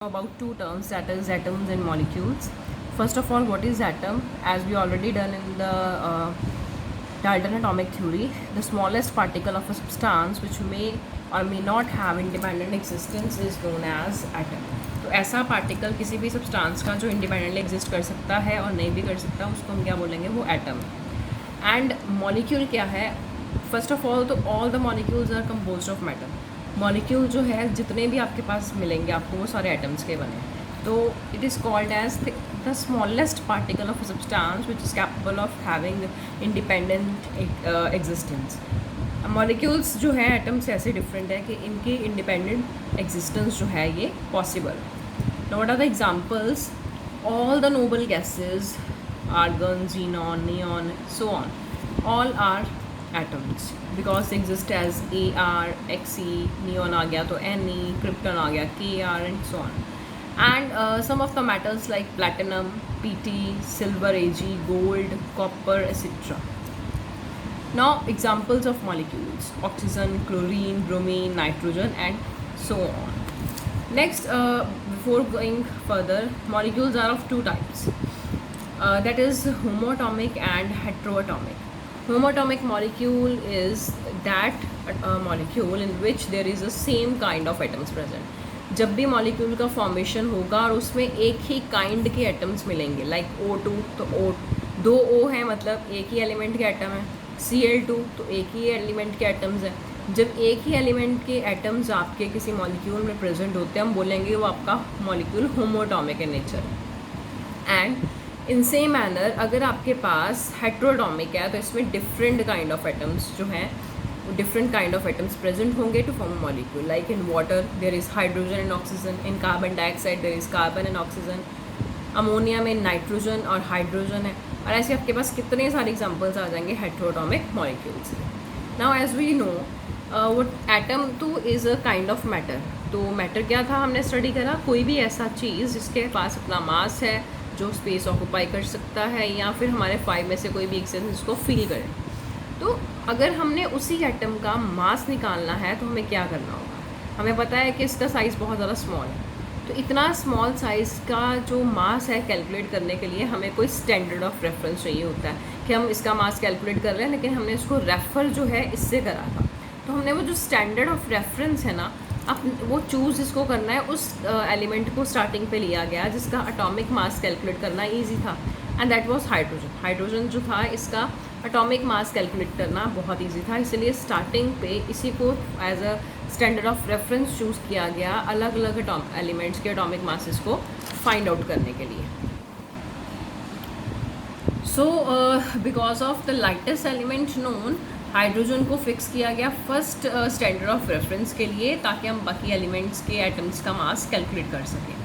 About two terms, that is atoms and molecules. First of all, what is atom? As we already done in the Dalton atomic theory, the smallest particle of a substance which may or may not have independent existence is known as atom. तो ऐसा particle किसी भी substance का जो independently exist कर सकता है और नहीं भी कर सकता, उसको हम क्या बोलेंगे, वो एटम है. एंड मॉलिक्यूल क्या है? फर्स्ट ऑफ ऑल, तो all the molecules are composed of matter. Molecule जो है जितने भी आपके पास मिलेंगे आपको, वो सारे एटम्स के बने. तो it is called as the smallest particle of a substance which is capable of having independent existence. Molecules जो है एटम से ऐसे डिफरेंट है कि इनकी इंडिपेंडेंट एग्जिस्टेंस जो है ये possible. Now what are the examples? All the noble gases, argon, xenon, neon, so on, all are atoms because they exist as Ar, Xe, neon आ गया तो Ne, krypton आ गया Kr, and so on. And some of the metals like platinum, Pt, silver, Ag, gold, copper, etc. Now examples of molecules: oxygen, chlorine, bromine, nitrogen, and so on. Next, before going further, molecules are of two types, that is homoatomic and heteroatomic. Homoatomic molecule is that molecule in which there is a same kind of atoms present. जब भी molecule का formation होगा और उसमें एक ही kind के atoms मिलेंगे, like O2 तो दो O है, मतलब एक ही एलिमेंट के एटम है. Cl2 तो एक ही एलिमेंट के एटम्स है. जब एक ही एलिमेंट के एटम्स आपके किसी मॉलिक्यूल में प्रेजेंट होते हैं, हम बोलेंगे वो आपका molecule homoatomic in nature. And in same manner अगर आपके पास हेट्रोटॉमिक है तो इसमें डिफरेंट काइंड ऑफ एटम्स जो हैं, different kind of atoms present होंगे to form molecule. Like in water there is hydrogen and oxygen, in carbon dioxide there is carbon and oxygen, ammonia में nitrogen और हाइड्रोजन है. और ऐसे आपके पास कितने सारे एग्जाम्पल्स आ जाएंगे heteroatomic molecules. Now as we know वो atom too is a kind of matter. तो मैटर क्या था, हमने स्टडी करा, कोई भी ऐसा चीज़ जिसके पास अपना मास है, जो स्पेस ऑक्यूपाई कर सकता है, या फिर हमारे 5 में से कोई भी एक्सटेंस इसको फील करे. तो अगर हमने उसी एटम का मास निकालना है तो हमें क्या करना होगा? हमें पता है कि इसका साइज़ बहुत ज़्यादा स्मॉल है. तो इतना स्मॉल साइज़ का जो मास है कैलकुलेट करने के लिए हमें कोई स्टैंडर्ड ऑफ रेफरेंस चाहिए होता है कि हम इसका मास कैलकुलेट कर रहे हैं, लेकिन हमने इसको रेफ़र जो है इससे करा था. तो हमने वो जो स्टैंडर्ड ऑफ रेफरेंस है ना, अब वो चूज़ इसको करना है, उस एलिमेंट को स्टार्टिंग पे लिया गया जिसका एटॉमिक मास कैलकुलेट करना ईजी था, and that was hydrogen. Hydrogen जो था, इसका एटॉमिक मास कैलकुलेट करना बहुत ईजी था, इसलिए स्टार्टिंग पे इसी को as a standard of reference choose किया गया अलग अलग एलिमेंट्स के एटॉमिक मासेस को फाइंड आउट करने के लिए. So because of the lightest element known, hydrogen को फिक्स किया गया फर्स्ट स्टैंडर्ड ऑफ रेफरेंस के लिए, ताकि हम बाकी एलिमेंट्स के एटम्स का मास कैलकुलेट कर सकें.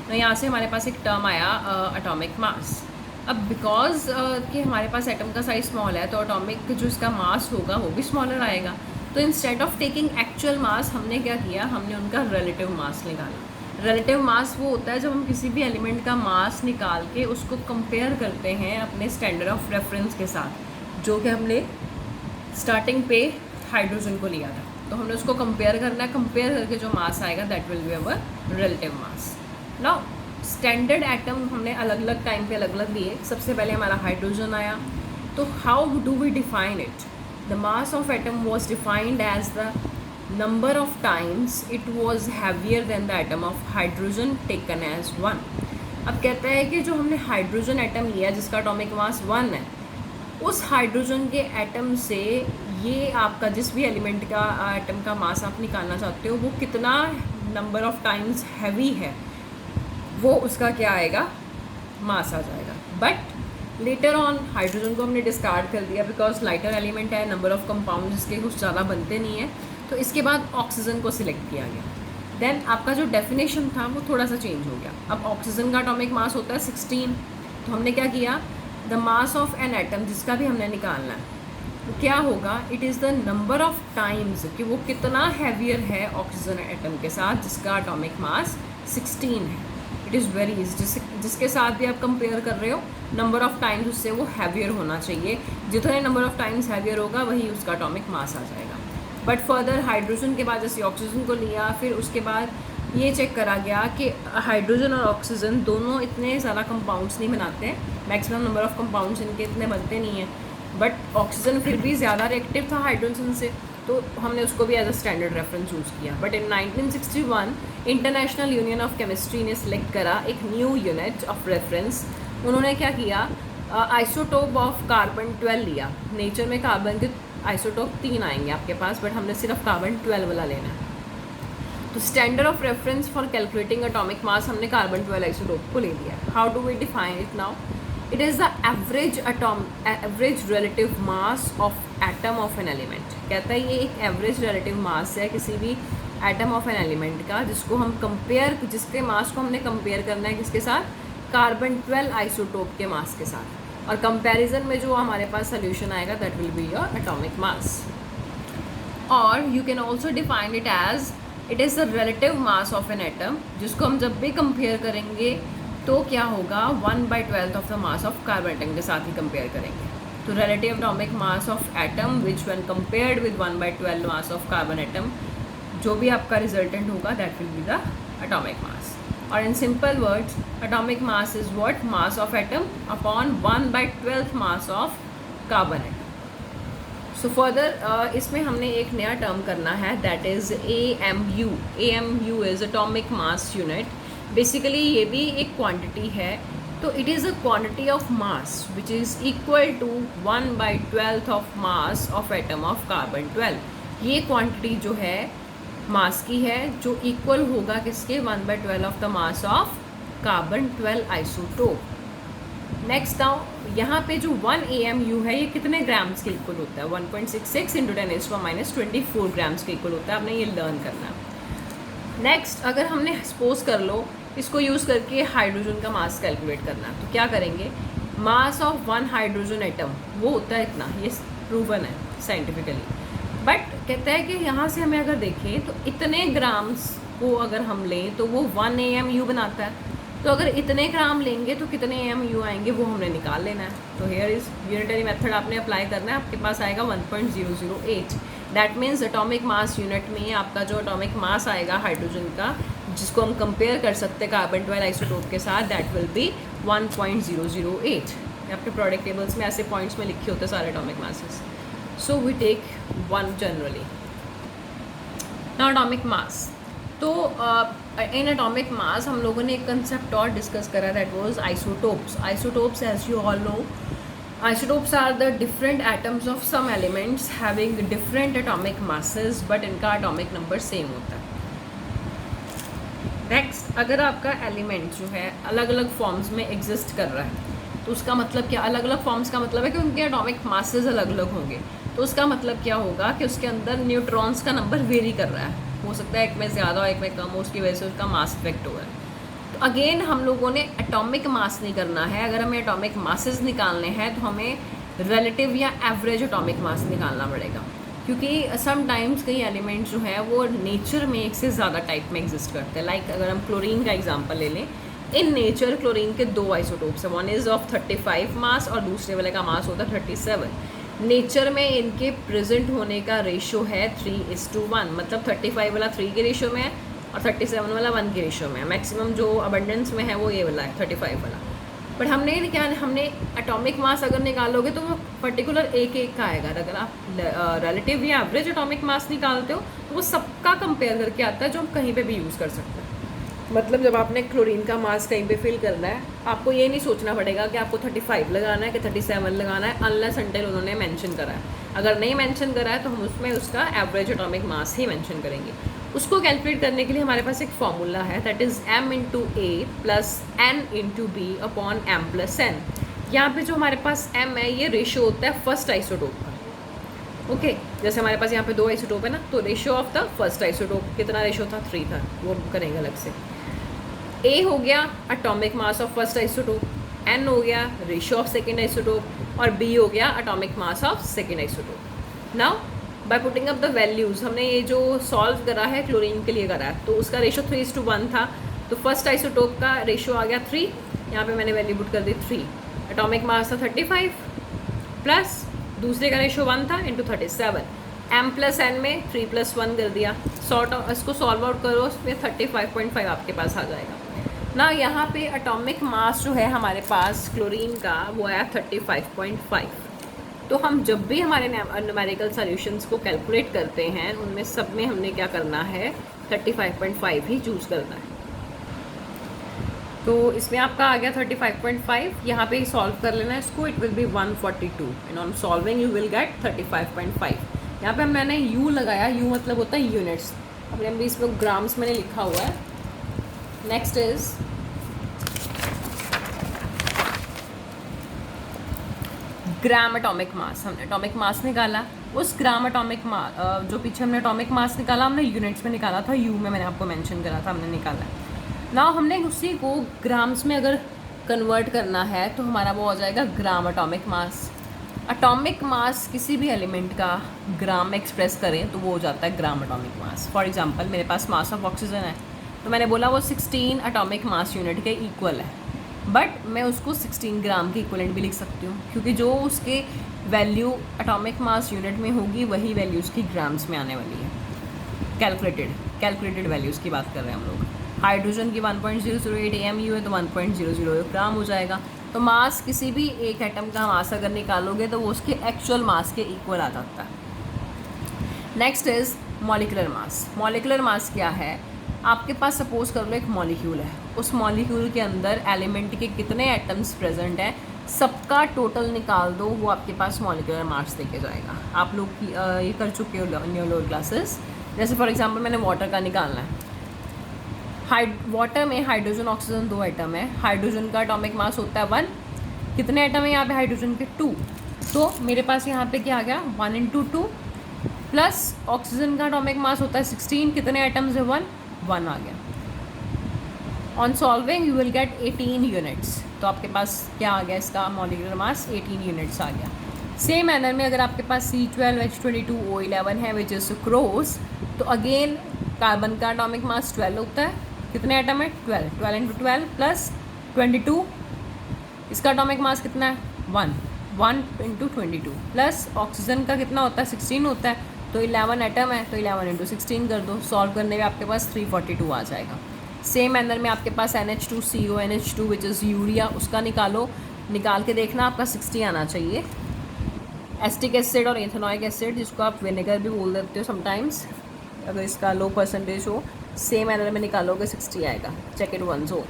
तो यहाँ से हमारे पास एक टर्म आया एटॉमिक मास. अब बिकॉज कि हमारे पास एटम का साइज स्मॉल है, तो एटॉमिक जो इसका मास होगा वो भी स्मॉलर आएगा. तो instead of taking actual mass, हमने क्या किया, हमने उनका रिलेटिव मास निकाला. रिलेटिव मास वो होता है जब हम किसी भी एलिमेंट का मास निकाल के उसको कंपेयर करते हैं अपने स्टैंडर्ड ऑफ रेफरेंस के साथ, जो कि हमने स्टार्टिंग पे हाइड्रोजन को लिया था. तो हमने उसको कंपेयर करना है, कंपेयर करके जो मास आएगा that will be our relative mass. Now standard atom हमने अलग अलग टाइम पे अलग अलग लिए. सबसे पहले हमारा हाइड्रोजन आया. तो how do we define it? The mass of atom was defined as the number of times it was heavier than the atom of hydrogen taken as 1. अब कहता है कि जो हमने हाइड्रोजन एटम लिया जिसका एटॉमिक मास 1 है, उस हाइड्रोजन के एटम से ये आपका जिस भी एलिमेंट का एटम का मास आप निकालना चाहते हो, वो कितना नंबर ऑफ टाइम्स हैवी है, वो उसका क्या आएगा, मास आ जाएगा. बट लेटर ऑन हाइड्रोजन को हमने डिस्कार्ड कर दिया बिकॉज लाइटर एलिमेंट है, नंबर ऑफ कंपाउंड इसके कुछ ज़्यादा बनते नहीं है. तो इसके बाद ऑक्सीजन को सिलेक्ट किया गया. देन आपका जो डेफिनेशन था वो थोड़ा सा चेंज हो गया. अब ऑक्सीजन का एटॉमिक मास होता है 16. तो हमने क्या किया, the mass of an atom जिसका भी हमने निकालना है, तो क्या होगा, it is the number of times कि वो कितना हैवियर है ऑक्सीजन एटम के साथ जिसका एटॉमिक मास 16 है. It is very easy. जिसके साथ भी आप कंपेयर कर रहे हो, नंबर ऑफ टाइम्स उससे वो हैवियर होना चाहिए. जितने नंबर ऑफ टाइम्स हैवियर होगा वही उसका एटॉमिक मास आ जाएगा. बट फर्दर हाइड्रोजन के बाद जैसे ऑक्सीजन को लिया, फिर उसके बाद ये चेक करा गया कि हाइड्रोजन और ऑक्सीजन दोनों इतने ज़्यादा कंपाउंड्स नहीं बनाते हैं, मैक्सिमम नंबर ऑफ कंपाउंड्स इनके इतने बनते नहीं हैं, बट ऑक्सीजन फिर भी ज़्यादा रिएक्टिव था हाइड्रोजन से, तो हमने उसको भी as a standard reference use किया। But in 1961 International Union of Chemistry ने सिलेक्ट करा एक न्यू यूनिट ऑफ रेफरेंस। उन्होंने क्या किया, आइसोटोप ऑफ कार्बन 12 लिया। नेचर में कार्बन के आइसोटोप 3 आएंगे आपके पास, बट हमने सिर्फ कार्बन 12 वाला लेना है। तो standard of reference for calculating atomic mass हमने कार्बन 12 आइसोटोप को ले लिया। How do we define it now? It is the average relative mass of atom of an element. कहता है ये एक एवरेज रिलेटिव मास है किसी भी एटम ऑफ एन एलिमेंट का, जिसको हम कंपेयर, जिसके मास को हमने कंपेयर करना है किसके साथ? कार्बन 12 आइसोटोप के मास के साथ। और कंपैरिजन में जो हमारे पास सोल्यूशन आएगा that will be your atomic mass. और you can also define it as it is the relative mass of an atom, जिसको हम जब भी कंपेयर करेंगे तो क्या होगा, 1/12 of the mass of carbon atom के साथ ही कंपेयर करेंगे। तो relative atomic mass of atom which when compared with 1/12 mass of carbon atom, जो भी आपका रिजल्टेंट होगा that will be the atomic mass. और in simple words atomic mass is what? Mass of atom upon 1/12 mass of carbon atom. So further इसमें हमने एक नया term करना है that is AMU। AMU is atomic mass unit. Basically ये भी एक क्वांटिटी है, तो it is a quantity of mass which is equal to 1/12 of mass of atom of carbon 12। ये क्वांटिटी जो है मास की है, जो इक्वल होगा किसके? 1/12 of the mass of carbon 12 isotope. Next now यहाँ पे जो 1 AMU है ये कितने ग्राम्स के इक्वल होता है? 1.66 इंटू 10⁻⁻24 ग्राम्स के इक्वल होता है। आपने ये लर्न करना है। नेक्स्ट, अगर हमने सपोज कर लो इसको यूज़ करके हाइड्रोजन का मास कैलकुलेट करना है, तो क्या करेंगे? मास ऑफ 1 हाइड्रोजन एटम वो होता है इतना, ये प्रूवन है साइंटिफिकली। बट कहता है कि यहाँ से हमें अगर देखें तो इतने ग्राम्स को अगर हम लें तो वो 1 AMU बनाता है। तो अगर इतने ग्राम लेंगे तो कितने AMU आएंगे वो हमने निकाल लेना है। तो हेयर इज यूनिटरी मेथड आपने अप्लाई करना है, आपके पास आएगा 1.008। That means atomic mass unit में आपका जो एटॉमिक मास आएगा हाइड्रोजन का, जिसको हम कंपेयर कर सकते हैं कार्बन 12 आइसोटोप के साथ, दैट विल बी 1.008। आपके प्रोडक्ट टेबल्स में ऐसे पॉइंट्स में लिखे होते हैं सारे atomic masses. So we take 1 generally. Now atomic mass, तो इन एटॉमिक मास हम लोगों ने एक कंसेप्ट और डिस्कस करा, that was isotopes. Isotopes as you all know, isotopes are the different atoms of some elements having different atomic masses, but इनका atomic number same होता है। नेक्स्ट, अगर आपका एलिमेंट जो है अलग अलग फॉर्म्स में एग्जिस्ट कर रहा है, तो उसका मतलब क्या? अलग अलग फॉर्म्स का मतलब है कि उनके एटॉमिक मासेस अलग अलग होंगे। तो उसका मतलब क्या होगा कि उसके अंदर न्यूट्रॉन्स का नंबर वेरी कर रहा है, हो सकता है एक में ज़्यादा हो एक में कम हो, उसकी वजह से उसका मास इफेक्ट हुआ है। तो अगेन हम लोगों ने एटॉमिक मास नहीं करना है। अगर हमें एटॉमिक मासेस निकालने हैं तो हमें रिलेटिव या एवरेज एटॉमिक मास निकालना पड़ेगा, क्योंकि समटाइम्स कई एलिमेंट्स जो है वो नेचर में एक से ज़्यादा टाइप में एग्जिस्ट करते हैं। लाइक अगर हम क्लोरीन का एग्जांपल ले लें, इन नेचर क्लोरीन के 2 आइसोटोप्स हैं, वन इज़ ऑफ 35 मास और दूसरे वाले का मास होता है 37। नेचर में इनके प्रेजेंट होने का रेशो है 3:1, मतलब 35 वाला 3 के रेशो में है और 37 वाला 1 के रेशो में है। मैक्सिमम जो अबंडेंस में है वो ये वाला है 35 वाला। बट हमने क्या, हमने एटॉमिक मास अगर निकालोगे तो वो पर्टिकुलर एक का आएगा। अगर आप रिलेटिव या एवरेज एटॉमिक मास निकालते हो तो वो सबका कंपेयर करके आता है, जो हम कहीं पे भी यूज़ कर सकते हैं। मतलब जब आपने क्लोरीन का मास कहीं पे फिल करना है, आपको ये नहीं सोचना पड़ेगा कि आपको 35 लगाना है कि 37 लगाना है, अनलेस अनटिल उन्होंने मेंशन करा है। अगर नहीं मेंशन करा है तो हम उसमें उसका एवरेज एटॉमिक मास ही मेंशन करेंगे। उसको कैलकुलेट करने के लिए हमारे पास एक फॉर्मूला है, that is m/a + n/b upon m + n। यहाँ पे जो हमारे पास m है ये रेशो होता है फर्स्ट आइसोटोप का। ओके, जैसे हमारे पास यहाँ पे 2 आइसोटोप है ना, तो ratio of the first isotope कितना रेशो था? 3 था, वो करेंगे अलग से। A हो गया atomic mass of first isotope, N हो गया रेशियो ऑफ सेकेंड आइसोटोप और B हो गया atomic mass of second isotope. Now by putting up the values, हमने ये जो सॉल्व करा है क्लोरीन के लिए करा है, तो उसका रेशो 3:1 था। तो फर्स्ट आइसोटोप का रेशो आ गया 3, यहाँ पे मैंने वैल्यू पुट कर दी 3। एटॉमिक मास था 35 प्लस दूसरे का रेशो 1 था इंटू 37। m+n में 3+1 कर दिया, इसको सॉल्व आउट करो, उसमें 35.5 आपके पास आ जाएगा ना। यहाँ पे एटॉमिक मास जो है हमारे पास क्लोरीन का वो आया 35.5। तो हम जब भी हमारे न्यूमेरिकल सॉल्यूशंस को कैलकुलेट करते हैं उनमें सब में हमने क्या करना है, 35.5 ही चूज़ करना है। तो इसमें आपका आ गया 35.5, यहाँ पे सॉल्व कर लेना है इसको, it will be 142 and on solving you will get 35.5। यहाँ पे मैंने यू लगाया, यू मतलब होता है यूनिट्स, अपने भी इसमें ग्राम्स मैंने लिखा हुआ है। Next is gram atomic mass. हमने एटॉमिक मास निकाला, उस ग्राम एटॉमिक जो पीछे हमने एटॉमिक मास निकाला हमने यूनिट्स में निकाला था, यू में मैंने आपको मेंशन करा था हमने निकाला। ना हमने उसी को ग्राम्स में अगर कन्वर्ट करना है तो हमारा वो हो जाएगा gram atomic mass. Atomic mass किसी भी एलिमेंट का ग्राम में एक्सप्रेस करें तो वो हो जाता है gram atomic mass. For example मेरे पास मास ऑफ ऑक्सीजन है तो मैंने बोला वो 16 एटॉमिक मास यूनिट के इक्वल है, बट मैं उसको 16 ग्राम के इक्वलेंट भी लिख सकती हूँ, क्योंकि जो उसके वैल्यू एटॉमिक मास यूनिट में होगी वही वैल्यू उसकी ग्राम्स में आने वाली है। कैलकुलेटेड वैल्यूज़ की बात कर रहे हैं हम लोग। हाइड्रोजन की 1.008 AMU है तो 1.00 ग्राम हो जाएगा। तो मास किसी भी एक एटम का मास अगर निकालोगे तो वो उसके एक्चुअल मास के इक्वल आ जाता है। Next is molecular mass. Molecular mass क्या है, आपके पास सपोज कर लो एक मॉलिक्यूल है, उस मॉलिक्यूल के अंदर एलिमेंट के कितने एटम्स प्रेजेंट हैं सबका टोटल निकाल दो, वो आपके पास मॉलिक्यूलर मास देके जाएगा। आप लोग ये कर चुके हो इन योर लोअर क्लासेस। जैसे फॉर एग्जांपल मैंने वाटर का निकालना है, वाटर में हाइड्रोजन ऑक्सीजन 2 एटम है, हाइड्रोजन का एटॉमिक मास होता है 1, कितने एटम है यहाँ पे हाइड्रोजन के 2, तो मेरे पास यहाँ पे क्या आ गया 1 × 2 प्लस ऑक्सीजन का एटॉमिक मास होता है 16, कितने एटम्स है 1 आ गया। On solving you will get 18 units. तो आपके पास क्या आ गया, इसका मॉलिक्यूलर मास 18 यूनिट्स आ गया। सेम मैनर में अगर आपके पास C12H22O11 है विच इज सुक्रोज, तो अगेन कार्बन का एटॉमिक मास 12 होता है, कितने एटम है 12 × 12 प्लस 22, इसका एटॉमिक मास कितना है 1 × 22 प्लस ऑक्सीजन का कितना होता है 16 होता है, तो 11 एटम है तो 11 × 16 कर दो, सॉल्व करने में आपके पास 342 आ जाएगा। सेम मैनर में आपके पास NH2CONH2 विच इज़ यूरिया, उसका निकाल के देखना आपका 60 आना चाहिए। एसिटिक एसिड और एथेनॉइक एसिड जिसको आप विनेगर भी बोल देते हो समटाइम्स, अगर इसका लो परसेंटेज हो, सेम मैनर में निकालोगे 60 आएगा, चेक इट वंस हो।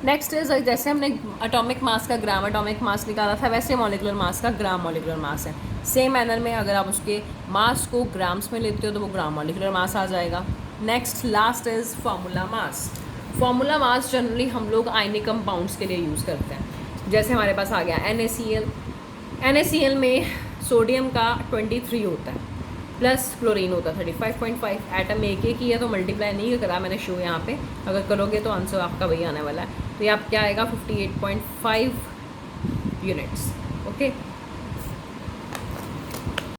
नेक्स्ट इज जैसे हमने एटॉमिक मास का ग्राम एटॉमिक मास निकाला था वैसे मॉलिक्यूलर मास का ग्राम मॉलिक्यूलर मास है। सेम मैनर में अगर आप उसके मास को ग्राम्स में लेते हो तो वो ग्राम मॉलिक्यूलर मास आ जाएगा। Next last is formula mass. Formula mass generally हम लोग आयनिक कंपाउंड्स के लिए यूज़ करते हैं। जैसे हमारे पास आ गया NaCl में सोडियम का 23 होता है प्लस क्लोरीन होता है 35.5, एटम एक ही है तो मल्टीप्लाई नहीं करा मैंने शो यहाँ पे, अगर करोगे तो आंसर आपका वही आने वाला है। तो ये आप क्या आएगा 58.5 यूनिट्स। ओके,